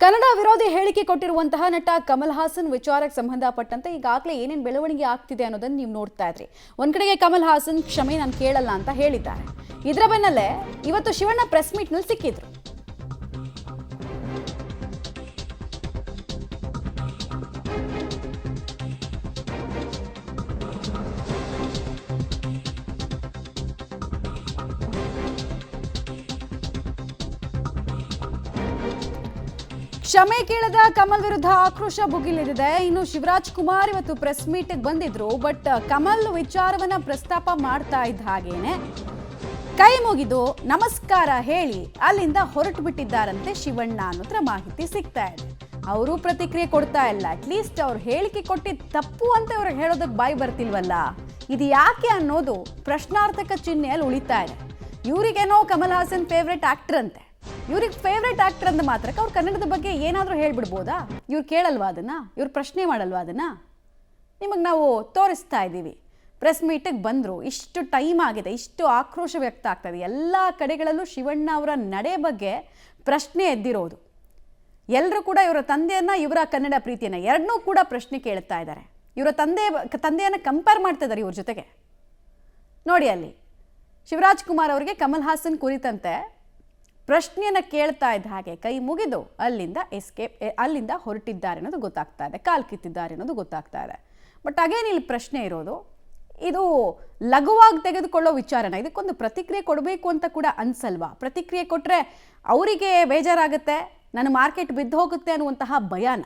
ಕನ್ನಡ ವಿರೋಧಿ ಹೇಳಿಕೆ ಕೊಟ್ಟಿರುವಂತಹ ನಟ ಕಮಲ್ ಹಾಸನ್ ವಿಚಾರಕ್ಕೆ ಸಂಬಂಧಪಟ್ಟಂತೆ ಈಗಾಗಲೇ ಏನೇನು ಬೆಳವಣಿಗೆ ಆಗ್ತಿದೆ ಅನ್ನೋದನ್ನ ನೀವು ನೋಡ್ತಾ ಇದ್ರಿ. ಒಂದ್ ಕಡೆಗೆ ಕಮಲ್ ಹಾಸನ್ ಕ್ಷಮೆ ನಾನು ಕೇಳಲ್ಲ ಅಂತ ಹೇಳಿದ್ದಾರೆ. ಇದರ ಬೆನ್ನಲ್ಲೇ ಇವತ್ತು ಶಿವಣ್ಣ ಪ್ರೆಸ್ ಮೀಟ್ ನಲ್ಲಿ ಸಿಕ್ಕಿದ್ರು. ಕ್ಷಮೆ ಕೇಳದ ಕಮಲ್ ವಿರುದ್ಧ ಆಕ್ರೋಶ ಭುಗಿಲಿದೆ. ಇನ್ನು ಶಿವರಾಜ್ ಕುಮಾರ್ ಇವತ್ತು ಪ್ರೆಸ್ ಮೀಟ್ ಬಂದಿದ್ರು. ಬಟ್ ಕಮಲ್ ವಿಚಾರವನ್ನ ಪ್ರಸ್ತಾಪ ಮಾಡ್ತಾ ಇದ್ದ ಹಾಗೇನೆ ಕೈ ಮುಗಿದು ನಮಸ್ಕಾರ ಹೇಳಿ ಅಲ್ಲಿಂದ ಹೊರಟು ಬಿಟ್ಟಿದ್ದಾರಂತೆ ಶಿವಣ್ಣ ಅನ್ನೋದ್ರ ಮಾಹಿತಿ ಸಿಗ್ತಾ ಇದೆ. ಅವರು ಪ್ರತಿಕ್ರಿಯೆ ಕೊಡ್ತಾ ಇಲ್ಲ. ಅಟ್ಲೀಸ್ಟ್ ಅವ್ರು ಹೇಳಿಕೆ ಕೊಟ್ಟಿದ್ದು ತಪ್ಪು ಅಂತ ಅವ್ರಿಗೆ ಹೇಳೋದಕ್ಕೆ ಬಾಯಿ ಬರ್ತಿಲ್ವಲ್ಲ, ಇದು ಯಾಕೆ ಅನ್ನೋದು ಪ್ರಶ್ನಾರ್ಥಕ ಚಿಹ್ನೆಯಲ್ಲಿ ಉಳಿತಾ ಇದೆ. ಇವರಿಗೇನೋ ಕಮಲ್ ಹಾಸನ್ ಫೇವ್ರೆಟ್ ಆಕ್ಟರ್ ಅಂತೆ. ಇವ್ರಿಗೆ ಫೇವ್ರೇಟ್ ಆಕ್ಟರ್ ಅಂದ ಮಾತ್ರಕ್ಕೆ ಅವ್ರು ಕನ್ನಡದ ಬಗ್ಗೆ ಏನಾದರೂ ಹೇಳ್ಬಿಡ್ಬೋದಾ? ಇವ್ರು ಕೇಳಲ್ವಾ ಅದನ್ನ? ಇವ್ರು ಪ್ರಶ್ನೆ ಮಾಡಲ್ವಾ ಅದನ್ನ? ನಿಮಗೆ ನಾವು ತೋರಿಸ್ತಾ ಇದ್ದೀವಿ. ಪ್ರೆಸ್ ಮೀಟಿಗೆ ಬಂದರು, ಇಷ್ಟು ಟೈಮ್ ಆಗಿದೆ, ಇಷ್ಟು ಆಕ್ರೋಶ ವ್ಯಕ್ತ ಆಗ್ತದೆ. ಎಲ್ಲ ಕಡೆಗಳಲ್ಲೂ ಶಿವಣ್ಣ ಅವರ ನಡೆ ಬಗ್ಗೆ ಪ್ರಶ್ನೆ ಎದ್ದಿರೋದು. ಎಲ್ಲರೂ ಕೂಡ ಇವರ ತಂದೆಯನ್ನ, ಇವರ ಕನ್ನಡ ಪ್ರೀತಿಯನ್ನ ಎರಡನ್ನೂ ಕೂಡ ಪ್ರಶ್ನೆ ಕೇಳ್ತಾ ಇದ್ದಾರೆ. ಇವರ ತಂದೆಯನ್ನು ಕಂಪೇರ್ ಮಾಡ್ತಾ ಇದ್ದಾರೆ ಇವ್ರ ಜೊತೆಗೆ. ನೋಡಿ ಅಲ್ಲಿ ಶಿವರಾಜ್ ಕುಮಾರ್ ಅವರಿಗೆ ಕಮಲ್ ಹಾಸನ್ ಕುರಿತಂತೆ ಪ್ರಶ್ನೆಯನ್ನು ಕೇಳ್ತಾ ಇದ್ದ ಹಾಗೆ ಕೈ ಮುಗಿದು ಅಲ್ಲಿಂದ ಹೊರಟಿದ್ದಾರೆ ಅನ್ನೋದು ಗೊತ್ತಾಗ್ತಾ ಇದೆ, ಕಾಲು ಕಿತ್ತಿದ್ದಾರೆ ಅನ್ನೋದು ಗೊತ್ತಾಗ್ತಾ ಇದೆ. ಬಟ್ ಅಗೇನ್ ಇಲ್ಲಿ ಪ್ರಶ್ನೆ ಇರೋದು, ಇದು ಲಘುವಾಗಿ ತೆಗೆದುಕೊಳ್ಳೋ ವಿಚಾರನ, ಇದಕ್ಕೊಂದು ಪ್ರತಿಕ್ರಿಯೆ ಕೊಡಬೇಕು ಅಂತ ಕೂಡ ಅನ್ಸಲ್ವಾ? ಪ್ರತಿಕ್ರಿಯೆ ಕೊಟ್ಟರೆ ಅವರಿಗೆ ಬೇಜಾರಾಗುತ್ತೆ, ನನ್ನ ಮಾರ್ಕೆಟ್ ಬಿದ್ದು ಹೋಗುತ್ತೆ ಅನ್ನುವಂತಹ ಭಯನ,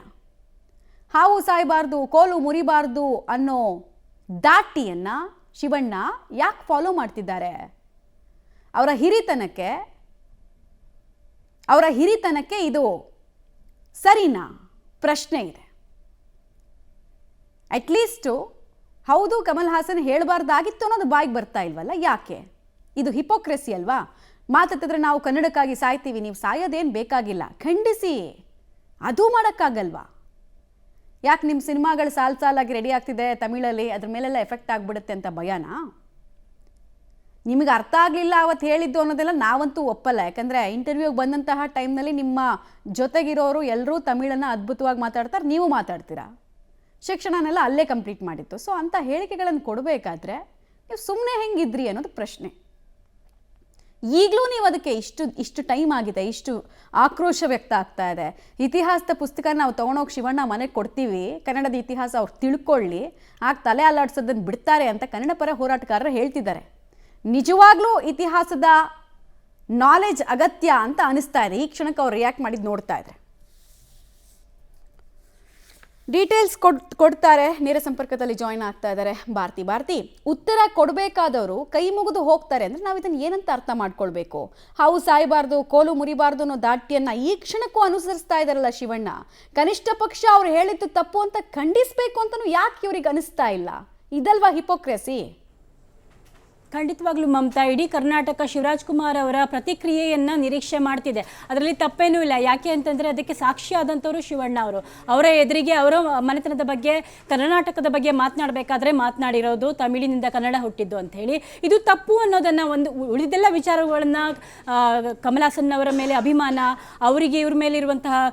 ಹಾವು ಸಾಯಬಾರ್ದು, ಕೋಲು ಮುರಿಬಾರ್ದು ಅನ್ನೋ ದಾಟಿಯನ್ನ ಶಿವಣ್ಣ ಯಾಕೆ ಫಾಲೋ ಮಾಡ್ತಿದ್ದಾರೆ? ಅವರ ಹಿರಿತನಕ್ಕೆ ಇದು ಸರಿನಾ? ಪ್ರಶ್ನೆ ಇದೆ. ಅಟ್ಲೀಸ್ಟು ಹೌದು ಕಮಲ್ ಹಾಸನ್ ಹೇಳಬಾರ್ದಾಗಿತ್ತು ಅನ್ನೋದು ಬಾಯಿಗೆ ಬರ್ತಾ ಇಲ್ವಲ್ಲ, ಯಾಕೆ? ಇದು ಹಿಪೋಕ್ರೆಸಿ ಅಲ್ವಾ? ಮಾತಾಡ್ತಿದ್ರೆ ನಾವು ಕನ್ನಡಕ್ಕಾಗಿ ಸಾಯ್ತೀವಿ, ನೀವು ಸಾಯೋದೇನು ಬೇಕಾಗಿಲ್ಲ, ಖಂಡಿಸಿ, ಅದು ಮಾಡೋಕ್ಕಾಗಲ್ವಾ? ಯಾಕೆ ನಿಮ್ಮ ಸಿನಿಮಾಗಳು ಸಾಲಾಗಿ ರೆಡಿ ಆಗ್ತಿದೆ ತಮಿಳಲ್ಲಿ, ಅದ್ರ ಮೇಲೆಲ್ಲ ಎಫೆಕ್ಟ್ ಆಗಿಬಿಡುತ್ತೆ ಅಂತ ಭಯನಾ? ನಿಮಗೆ ಅರ್ಥ ಆಗಲಿಲ್ಲ ಅವತ್ತು ಹೇಳಿದ್ದು ಅನ್ನೋದೆಲ್ಲ ನಾವಂತೂ ಒಪ್ಪಲ್ಲ. ಯಾಕಂದರೆ ಇಂಟರ್ವ್ಯೂಗೆ ಬಂದಂತಹ ಟೈಮ್ನಲ್ಲಿ ನಿಮ್ಮ ಜೊತೆಗಿರೋರು ಎಲ್ಲರೂ ತಮಿಳನ್ನು ಅದ್ಭುತವಾಗಿ ಮಾತಾಡ್ತಾರೆ, ನೀವು ಮಾತಾಡ್ತೀರಾ. ಶಿಕ್ಷಣನೆಲ್ಲ ಅಲ್ಲೇ ಕಂಪ್ಲೀಟ್ ಮಾಡಿತ್ತು. ಸೊ ಅಂಥ ಹೇಳಿಕೆಗಳನ್ನು ಕೊಡಬೇಕಾದ್ರೆ ನೀವು ಸುಮ್ಮನೆ ಹೆಂಗಿದ್ರಿ ಅನ್ನೋದು ಪ್ರಶ್ನೆ. ಈಗಲೂ ನೀವು ಅದಕ್ಕೆ ಇಷ್ಟು ಟೈಮ್ ಆಗಿದೆ, ಇಷ್ಟು ಆಕ್ರೋಶ ವ್ಯಕ್ತ ಆಗ್ತಾ ಇದೆ. ಇತಿಹಾಸದ ಪುಸ್ತಕ ನಾವು ತೊಗೊಂಡೋಗಿ ಶಿವಣ್ಣ ಮನೆಗೆ ಕೊಡ್ತೀವಿ, ಕನ್ನಡದ ಇತಿಹಾಸ ಅವ್ರು ತಿಳ್ಕೊಳ್ಳಿ, ಆಗ ತಲೆ ಅಲ್ಲಾಡ್ಸೋದನ್ನು ಬಿಡ್ತಾರೆ ಅಂತ ಕನ್ನಡ ಪರ ಹೋರಾಟಗಾರರು ಹೇಳ್ತಿದ್ದಾರೆ. ನಿಜವಾಗ್ಲೂ ಇತಿಹಾಸದ ನಾಲೆಜ್ ಅಗತ್ಯ ಅಂತ ಅನಿಸ್ತಾ ಇದೆ. ಈ ಕ್ಷಣಕ್ಕೆ ಅವ್ರು ರಿಯಾಕ್ಟ್ ಮಾಡಿದ್ದು ನೋಡ್ತಾ ಇದ್ರೆ ಡೀಟೇಲ್ಸ್ ಕೊಡ್ತಾರೆ. ನೇರ ಸಂಪರ್ಕದಲ್ಲಿ ಜಾಯಿನ್ ಆಗ್ತಾ ಇದ್ದಾರೆ ಭಾರತಿ. ಉತ್ತರ ಕೊಡಬೇಕಾದವರು ಕೈ ಮುಗಿದು ಹೋಗ್ತಾರೆ ಅಂದ್ರೆ ನಾವು ಇದನ್ನು ಏನಂತ ಅರ್ಥ ಮಾಡ್ಕೊಳ್ಬೇಕು? ಹಾವು ಸಾಯಬಾರ್ದು, ಕೋಲು ಮುರಿಬಾರ್ದು ಅನ್ನೋ ದಾಟಿಯನ್ನ ಈ ಕ್ಷಣಕ್ಕೂ ಅನುಸರಿಸ್ತಾ ಇದಾರಲ್ಲ ಶಿವಣ್ಣ. ಕನಿಷ್ಠ ಪಕ್ಷ ಅವ್ರು ಹೇಳಿದ್ದು ತಪ್ಪು ಅಂತ ಖಂಡಿಸ್ಬೇಕು ಅಂತಲೂ ಯಾಕೆ ಇವ್ರಿಗೆ ಅನಿಸ್ತಾ ಇಲ್ಲ? ಇದಲ್ವಾ ಹಿಪೋಕ್ರೆಸಿ? ಖಂಡಿತವಾಗ್ಲೂ ಮಮತಾ, ಇಡೀ ಕರ್ನಾಟಕ ಶಿವರಾಜ್ ಕುಮಾರ್ ಅವರ ಪ್ರತಿಕ್ರಿಯೆಯನ್ನು ನಿರೀಕ್ಷೆ ಮಾಡ್ತಿದೆ. ಅದರಲ್ಲಿ ತಪ್ಪೇನೂ ಇಲ್ಲ. ಯಾಕೆ ಅಂತಂದರೆ ಅದಕ್ಕೆ ಸಾಕ್ಷಿಯಾದಂಥವರು ಶಿವಣ್ಣ ಅವರು. ಅವರ ಎದುರಿಗೆ ಅವರ ಮನೆತನದ ಬಗ್ಗೆ, ಕರ್ನಾಟಕದ ಬಗ್ಗೆ ಮಾತನಾಡಬೇಕಾದ್ರೆ ಮಾತನಾಡಿರೋದು ತಮಿಳಿನಿಂದ ಕನ್ನಡ ಹುಟ್ಟಿದ್ದು ಅಂಥೇಳಿ. ಇದು ತಪ್ಪು ಅನ್ನೋದನ್ನು ಉಳಿದೆಲ್ಲ ವಿಚಾರಗಳನ್ನು ಕಮಲ್ ಹಾಸನ್ ಅವರ ಮೇಲೆ ಅಭಿಮಾನ, ಅವರಿಗೆ ಇವ್ರ ಮೇಲಿರುವಂತಹ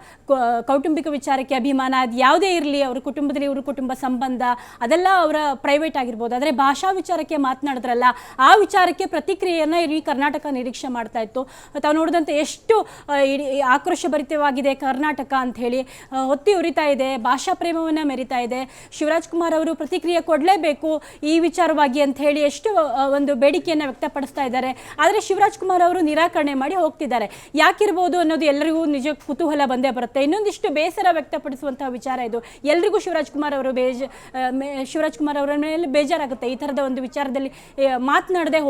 ಕೌಟುಂಬಿಕ ವಿಚಾರಕ್ಕೆ ಅಭಿಮಾನ, ಅದು ಯಾವುದೇ ಇರಲಿ, ಅವ್ರ ಕುಟುಂಬದಲ್ಲಿ ಇವ್ರ ಕುಟುಂಬ ಸಂಬಂಧ ಅದೆಲ್ಲ ಅವರ ಪ್ರೈವೇಟ್ ಆಗಿರ್ಬೋದು. ಆದರೆ ಭಾಷಾ ವಿಚಾರಕ್ಕೆ ಮಾತನಾಡಿದ್ರಲ್ಲ, ಆ ವಿಚಾರಕ್ಕೆ ಪ್ರತಿಕ್ರಿಯೆಯನ್ನು ಇಡೀ ಕರ್ನಾಟಕ ನಿರೀಕ್ಷೆ ಮಾಡ್ತಾ ಇತ್ತು. ತಾವು ನೋಡಿದಂತೆ ಎಷ್ಟು ಆಕ್ರೋಶ ಭರಿತವಾಗಿದೆ ಕರ್ನಾಟಕ ಅಂಥೇಳಿ, ಹೊತ್ತಿ ಉರಿತಾ ಇದೆ, ಭಾಷಾ ಪ್ರೇಮವನ್ನು ಮೆರಿತಾ ಇದೆ. ಶಿವರಾಜ್ ಕುಮಾರ್ ಅವರು ಪ್ರತಿಕ್ರಿಯೆ ಕೊಡಲೇಬೇಕು ಈ ವಿಚಾರವಾಗಿ ಅಂತ ಹೇಳಿ ಎಷ್ಟು ಒಂದು ಬೇಡಿಕೆಯನ್ನು ವ್ಯಕ್ತಪಡಿಸ್ತಾ ಇದ್ದಾರೆ. ಆದರೆ ಶಿವರಾಜ್ ಕುಮಾರ್ ಅವರು ನಿರಾಕರಣೆ ಮಾಡಿ ಹೋಗ್ತಿದ್ದಾರೆ. ಯಾಕಿರ್ಬೋದು ಅನ್ನೋದು ಎಲ್ಲರಿಗೂ ನಿಜ ಕುತೂಹಲ ಬಂದೇ ಬರುತ್ತೆ. ಇನ್ನೊಂದಿಷ್ಟು ಬೇಸರ ವ್ಯಕ್ತಪಡಿಸುವಂತಹ ವಿಚಾರ ಇದು. ಎಲ್ರಿಗೂ ಶಿವರಾಜ್ ಕುಮಾರ್ ಅವರ ಮೇಲೆ ಬೇಜಾರಾಗುತ್ತೆ ಈ ಥರದ ಒಂದು ವಿಚಾರದಲ್ಲಿ ಮಾತನಾಡದೆ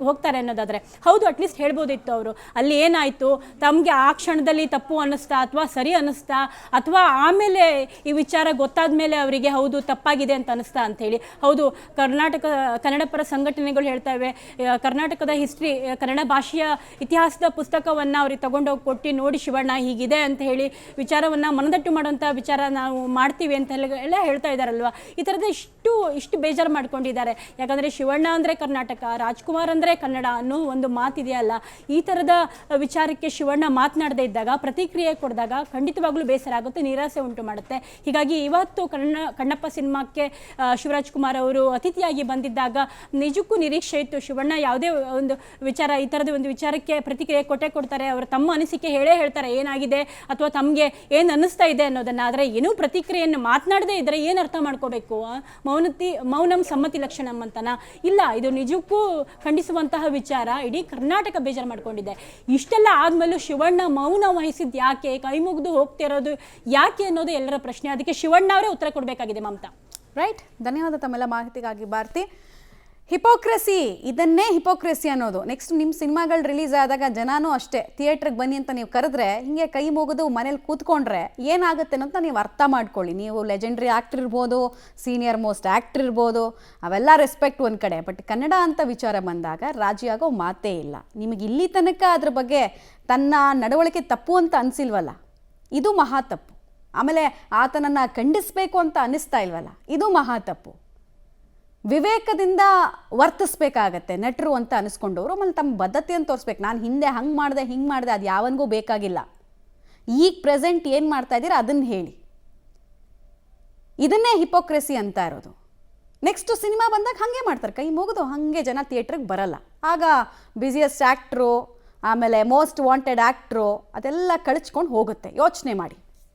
ಹೋಗ್ತಾರೆ ಅನ್ನೋದಾದರೆ. ಹೌದು, ಅಟ್ಲೀಸ್ಟ್ ಹೇಳ್ಬೋದಿತ್ತು ಅವರು, ಅಲ್ಲಿ ಏನಾಯಿತು, ತಮಗೆ ಆ ಕ್ಷಣದಲ್ಲಿ ತಪ್ಪು ಅನ್ನಿಸ್ತಾ ಅಥವಾ ಸರಿ ಅನ್ನಿಸ್ತಾ, ಅಥವಾ ಆಮೇಲೆ ಈ ವಿಚಾರ ಗೊತ್ತಾದ ಮೇಲೆ ಅವರಿಗೆ ಹೌದು ತಪ್ಪಾಗಿದೆ ಅಂತ ಅನ್ನಿಸ್ತಾ ಅಂಥೇಳಿ. ಹೌದು, ಕನ್ನಡ ಪರ ಸಂಘಟನೆಗಳು ಹೇಳ್ತಾ ಇವೆ, ಕರ್ನಾಟಕದ ಹಿಸ್ಟ್ರಿ, ಕನ್ನಡ ಭಾಷೆಯ ಇತಿಹಾಸದ ಪುಸ್ತಕವನ್ನು ಅವ್ರಿಗೆ ತಗೊಂಡೋಗಿ ಕೊಟ್ಟು ನೋಡಿ ಶಿವಣ್ಣ ಹೀಗಿದೆ ಅಂತ ಹೇಳಿ ವಿಚಾರವನ್ನು ಮನದಟ್ಟು ಮಾಡುವಂಥ ವಿಚಾರ ನಾವು ಮಾಡ್ತೀವಿ ಅಂತ ಎಲ್ಲ ಹೇಳ್ತಾ ಇದ್ದಾರಲ್ವ. ಈ ಥರದ ಇಷ್ಟು ಬೇಜಾರು ಮಾಡ್ಕೊಂಡಿದ್ದಾರೆ. ಯಾಕಂದರೆ ಶಿವಣ್ಣ ಅಂದರೆ ಕರ್ನಾಟಕ, ಕರ್ನಾಟಕ, ರಾಜ್ಕುಮಾರ್ ಅಂದರೆ ಕನ್ನಡ ಅನ್ನೋ ಒಂದು ಮಾತಿದೆಯಲ್ಲ, ಈ ಥರದ ವಿಚಾರಕ್ಕೆ ಶಿವಣ್ಣ ಮಾತನಾಡದೇ ಇದ್ದಾಗ, ಪ್ರತಿಕ್ರಿಯೆ ಕೊಡಿದಾಗ ಖಂಡಿತವಾಗ್ಲೂ ಬೇಸರ ಆಗುತ್ತೆ, ನಿರಾಸೆ ಉಂಟು ಮಾಡುತ್ತೆ. ಹೀಗಾಗಿ ಇವತ್ತು ಕಣ್ಣಪ್ಪ ಸಿನಿಮಾಕ್ಕೆ ಶಿವರಾಜ್ ಕುಮಾರ್ ಅವರು ಅತಿಥಿಯಾಗಿ ಬಂದಿದ್ದಾಗ ನಿಜಕ್ಕೂ ನಿರೀಕ್ಷೆ ಇತ್ತು, ಶಿವಣ್ಣ ಯಾವುದೇ ಒಂದು ವಿಚಾರ, ಈ ಥರದ ಒಂದು ವಿಚಾರಕ್ಕೆ ಪ್ರತಿಕ್ರಿಯೆ ಕೊಡ್ತಾರೆ, ಅವರು ತಮ್ಮ ಅನಿಸಿಕೆ ಹೇಳ್ತಾರೆ ಏನಾಗಿದೆ ಅಥವಾ ತಮಗೆ ಏನು ಅನ್ನಿಸ್ತಾ ಇದೆ ಅನ್ನೋದನ್ನು. ಆದರೆ ಏನೂ ಪ್ರತಿಕ್ರಿಯೆಯನ್ನು ಮಾತನಾಡದೇ ಇದ್ದರೆ ಏನು ಅರ್ಥ ಮಾಡ್ಕೋಬೇಕು? ಮೌನಂ ಸಮ್ಮತಿ ಲಕ್ಷಣಂ ಅಂತನ ಇಲ್ಲ, ಇದು ನಿಜಕ್ಕೂ ಖಂಡಿಸುವಂತಹ ವಿಚಾರ. ಇಡೀ ಕರ್ನಾಟಕ ಬೇಜಾರು ಮಾಡ್ಕೊಂಡಿದೆ. ಇಷ್ಟೆಲ್ಲ ಆದ್ಮೇಲೂ ಶಿವಣ್ಣ ಮೌನ ವಹಿಸಿದ್ದು ಯಾಕೆ, ಕೈ ಮುಗಿದು ಹೋಗ್ತಿರೋದು ಯಾಕೆ ಅನ್ನೋದು ಎಲ್ಲರ ಪ್ರಶ್ನೆ. ಅದಕ್ಕೆ ಶಿವಣ್ಣ ಅವರೇ ಉತ್ತರ ಕೊಡಬೇಕಾಗಿದೆ ಮಮತಾ. ರೈಟ್, ಧನ್ಯವಾದ ತಮ್ಮೆಲ್ಲ ಮಾಹಿತಿಗಾಗಿ ಭಾರತಿ. ಹಿಪೋಕ್ರಸಿ, ಇದನ್ನೇ ಹಿಪೋಕ್ರಸಿ ಅನ್ನೋದು. ನೆಕ್ಸ್ಟ್ ನಿಮ್ಮ ಸಿನಿಮಾಗಳು ರಿಲೀಸ್ ಆದಾಗ ಜನನೂ ಅಷ್ಟೇ ಥಿಯೇಟ್ರಿಗೆ ಬನ್ನಿ ಅಂತ ನೀವು ಕರೆದ್ರೆ ಹಿಂಗೆ ಕೈ ಮುಗಿದು ಮನೇಲಿ ಕೂತ್ಕೊಂಡ್ರೆ ಏನಾಗುತ್ತೆ ಅಂತ ನೀವು ಅರ್ಥ ಮಾಡ್ಕೊಳ್ಳಿ. ನೀವು ಲೆಜೆಂಡ್ರಿ ಆ್ಯಕ್ಟರ್ ಇರ್ಬೋದು, ಸೀನಿಯರ್ ಮೋಸ್ಟ್ ಆ್ಯಕ್ಟರ್ ಇರ್ಬೋದು, ಅವೆಲ್ಲ ರೆಸ್ಪೆಕ್ಟ್ ಒಂದು ಕಡೆ. ಬಟ್ ಕನ್ನಡ ಅಂತ ವಿಚಾರ ಬಂದಾಗ ರಾಜಿ ಆಗೋ ಮಾತೇ ಇಲ್ಲ. ನಿಮಗೆ ಇಲ್ಲಿ ತನಕ ಅದ್ರ ಬಗ್ಗೆ ತನ್ನ ನಡವಳಿಕೆ ತಪ್ಪು ಅಂತ ಅನಿಸಿಲ್ವಲ್ಲ, ಇದು ಮಹಾ ತಪ್ಪು. ಆಮೇಲೆ ಆತನನ್ನು ಖಂಡಿಸಬೇಕು ಅಂತ ಅನ್ನಿಸ್ತಾ ಇಲ್ವಲ್ಲ, ಇದು ಮಹಾ ತಪ್ಪು. ವಿವೇಕದಿಂದ ವರ್ತಿಸ್ಬೇಕಾಗತ್ತೆ ನಟರು ಅಂತ ಅನಿಸ್ಕೊಂಡವರು. ಆಮೇಲೆ ತಮ್ಮ ಬದ್ಧತೆಯನ್ನು ತೋರಿಸ್ಬೇಕು. ನಾನು ಹಿಂದೆ ಹಂಗೆ ಮಾಡಿದೆ ಹಿಂಗೆ ಮಾಡಿದೆ, ಅದು ಯಾವನಿಗೂ ಬೇಕಾಗಿಲ್ಲ. ಈಗ ಪ್ರೆಸೆಂಟ್ ಏನು ಮಾಡ್ತಾ ಇದ್ದೀರಾ ಅದನ್ನು ಹೇಳಿ. ಇದನ್ನೇ ಹಿಪೋಕ್ರೆಸಿ ಅಂತ ಇರೋದು. ನೆಕ್ಸ್ಟು ಸಿನಿಮಾ ಬಂದಾಗ ಹಾಗೆ ಮಾಡ್ತಾರೆ, ಕೈ ಮುಗಿದು ಹಾಗೆ ಜನ ಥಿಯೇಟ್ರಿಗೆ ಬರಲ್ಲ. ಆಗ ಬ್ಯುಸಿಯೆಸ್ಟ್ ಆ್ಯಕ್ಟ್ರು, ಆಮೇಲೆ ಮೋಸ್ಟ್ ವಾಂಟೆಡ್ ಆ್ಯಕ್ಟ್ರು ಅದೆಲ್ಲ ಕಳಿಸ್ಕೊಂಡು ಹೋಗುತ್ತೆ. ಯೋಚನೆ ಮಾಡಿ.